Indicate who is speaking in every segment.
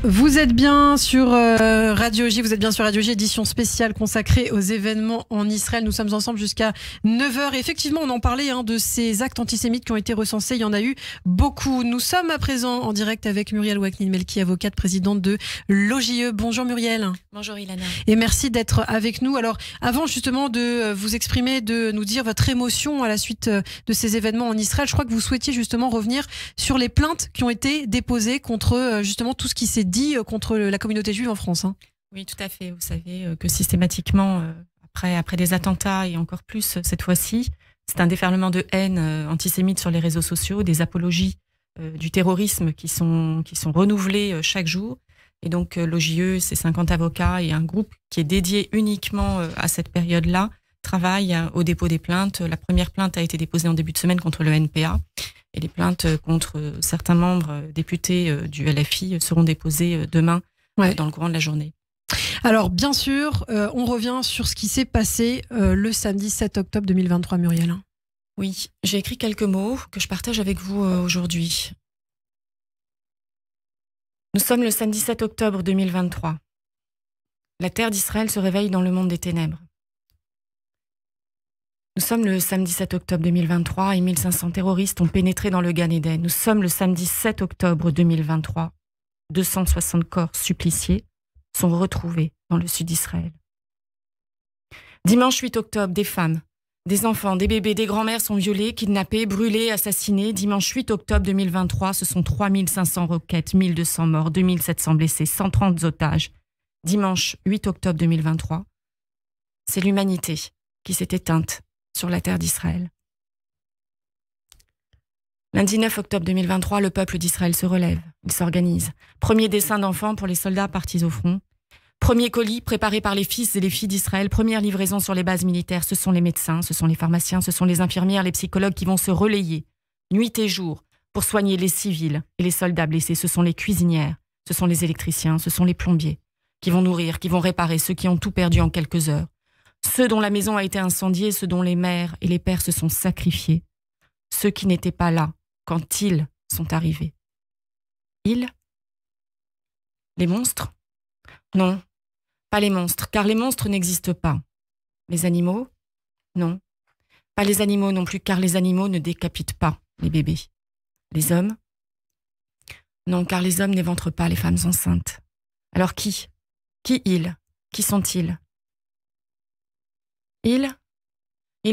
Speaker 1: Vous êtes bien sur Radio J, édition spéciale consacrée aux événements en Israël. Nous sommes ensemble jusqu'à 9h. Et effectivement, on en parlait de ces actes antisémites qui ont été recensés. Il y en a eu beaucoup. Nous sommes à présent en direct avec Muriel Waknin-Melki, avocate, présidente de l'OJE. Bonjour Muriel.
Speaker 2: Bonjour Ilana.
Speaker 1: Et merci d'être avec nous. Alors, avant justement de vous exprimer, de nous dire votre émotion à la suite de ces événements en Israël, je crois que vous souhaitiez justement revenir sur les plaintes qui ont été déposées contre justement tout ce qui s'est dit contre la communauté juive en France.
Speaker 2: Oui, tout à fait. Vous savez que systématiquement, après des attentats et encore plus cette fois-ci, c'est un déferlement de haine antisémite sur les réseaux sociaux, des apologies du terrorisme qui sont renouvelées chaque jour. Et donc l'OJE, c'est 50 avocats et un groupe qui est dédié uniquement à cette période-là, travaille au dépôt des plaintes. La première plainte a été déposée en début de semaine contre le NPA. Et les plaintes contre certains membres députés du LFI seront déposées demain dans le courant de la journée.
Speaker 1: Alors bien sûr, on revient sur ce qui s'est passé le samedi 7 octobre 2023, Muriel.
Speaker 2: Oui, j'ai écrit quelques mots que je partage avec vous aujourd'hui. Nous sommes le samedi 7 octobre 2023. La terre d'Israël se réveille dans le monde des ténèbres. Nous sommes le samedi 7 octobre 2023 et 1500 terroristes ont pénétré dans le Gan Eden. Nous sommes le samedi 7 octobre 2023. 260 corps suppliciés sont retrouvés dans le sud d'Israël. Dimanche 8 octobre, des femmes, des enfants, des bébés, des grands-mères sont violés, kidnappés, brûlés, assassinés. Dimanche 8 octobre 2023, ce sont 3500 roquettes, 1200 morts, 2700 blessés, 130 otages. Dimanche 8 octobre 2023, c'est l'humanité qui s'est éteinte sur la terre d'Israël. Lundi 9 octobre 2023, le peuple d'Israël se relève, il s'organise. Premier dessin d'enfants pour les soldats partis au front. Premier colis préparé par les fils et les filles d'Israël. Première livraison sur les bases militaires. Ce sont les médecins, ce sont les pharmaciens, ce sont les infirmières, les psychologues qui vont se relayer nuit et jour pour soigner les civils et les soldats blessés. Ce sont les cuisinières, ce sont les électriciens, ce sont les plombiers qui vont nourrir, qui vont réparer ceux qui ont tout perdu en quelques heures. Ceux dont la maison a été incendiée, ceux dont les mères et les pères se sont sacrifiés. Ceux qui n'étaient pas là quand ils sont arrivés. Ils? Les monstres? Non, pas les monstres, car les monstres n'existent pas. Les animaux? Non, pas les animaux non plus, car les animaux ne décapitent pas les bébés. Les hommes? Non, car les hommes n'éventrent pas les femmes enceintes. Alors qui? Qui ils? Qui sont-ils? Ils,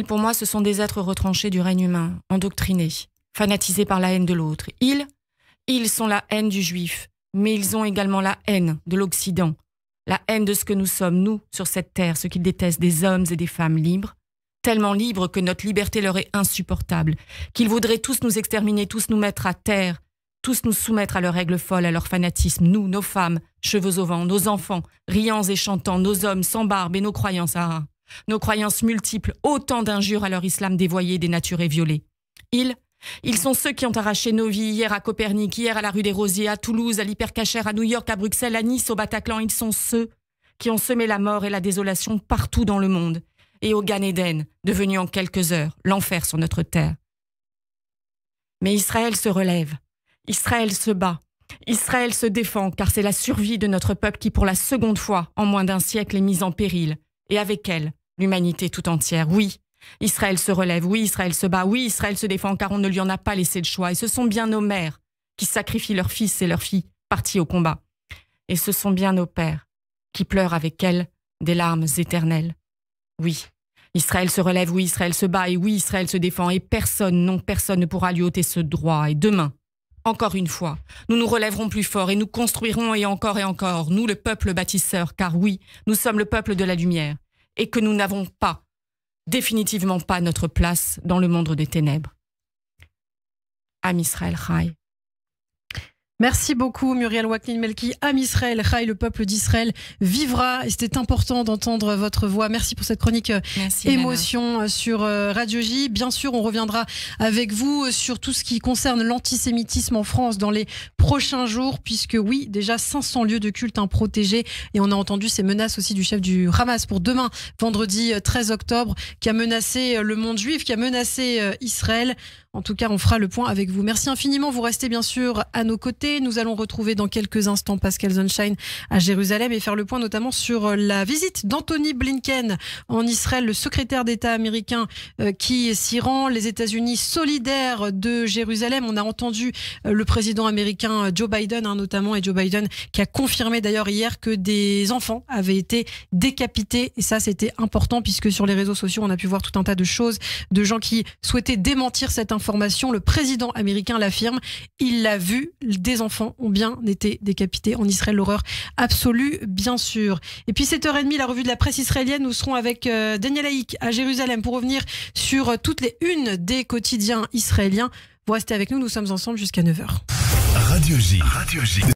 Speaker 2: pour moi, ce sont des êtres retranchés du règne humain, endoctrinés, fanatisés par la haine de l'autre. Ils sont la haine du juif, mais ils ont également la haine de l'Occident, la haine de ce que nous sommes, nous, sur cette terre, ce qu'ils détestent, des hommes et des femmes libres, tellement libres que notre liberté leur est insupportable, qu'ils voudraient tous nous exterminer, tous nous mettre à terre, tous nous soumettre à leurs règles folles, à leur fanatisme, nous, nos femmes, cheveux au vent, nos enfants, riants et chantants, nos hommes sans barbe et nos croyances nos croyances multiples, autant d'injures à leur islam dévoyé, dénaturé, violé. Ils sont ceux qui ont arraché nos vies hier à Copernic, hier à la rue des Rosiers, à Toulouse, à l'Hypercacher, à New York, à Bruxelles, à Nice, au Bataclan. Ils sont ceux qui ont semé la mort et la désolation partout dans le monde. Et au Gan Eden, devenu en quelques heures l'enfer sur notre terre. Mais Israël se relève. Israël se bat. Israël se défend, car c'est la survie de notre peuple qui, pour la seconde fois en moins d'un siècle, est mise en péril. Et avec elle, l'humanité tout entière. Oui, Israël se relève, oui, Israël se bat, oui, Israël se défend, car on ne lui en a pas laissé le choix. Et ce sont bien nos mères qui sacrifient leurs fils et leurs filles partis au combat. Et ce sont bien nos pères qui pleurent avec elles des larmes éternelles. Oui, Israël se relève, oui, Israël se bat, et oui, Israël se défend. Et personne, non, personne ne pourra lui ôter ce droit. Et demain, encore une fois, nous nous relèverons plus fort et nous construirons et encore, nous, le peuple bâtisseur, car oui, nous sommes le peuple de la lumière. Et que nous n'avons pas, définitivement pas, notre place dans le monde des ténèbres. Am Israël Chai.
Speaker 1: Merci beaucoup Muriel Waknin-Melki. Am Israël Chai, le peuple d'Israël vivra. Et c'était important d'entendre votre voix. Merci pour cette chronique émotion sur Radio J. Bien sûr, on reviendra avec vous sur tout ce qui concerne l'antisémitisme en France dans les prochains jours, puisque oui, déjà 500 lieux de culte protégés. Et on a entendu ces menaces aussi du chef du Hamas pour demain, vendredi 13 octobre, qui a menacé le monde juif, qui a menacé Israël. En tout cas, on fera le point avec vous. Merci infiniment. Vous restez bien sûr à nos côtés. Nous allons retrouver dans quelques instants Pascal Sunshine à Jérusalem et faire le point notamment sur la visite d'Anthony Blinken en Israël, le secrétaire d'État américain qui s'y rend. Les États-Unis solidaires de Jérusalem. On a entendu le président américain Joe Biden notamment, et Joe Biden qui a confirmé d'ailleurs hier que des enfants avaient été décapités. Et ça, c'était important puisque sur les réseaux sociaux, on a pu voir tout un tas de choses, de gens qui souhaitaient démentir cette information. Le président américain l'affirme. Il l'a vu. Des enfants ont bien été décapités en Israël. L'horreur absolue, bien sûr. Et puis 7h30, la revue de la presse israélienne. Nous serons avec Daniel Haïk à Jérusalem pour revenir sur toutes les unes des quotidiens israéliens. Vous restez avec nous. Nous sommes ensemble jusqu'à 9h.
Speaker 3: Radio J.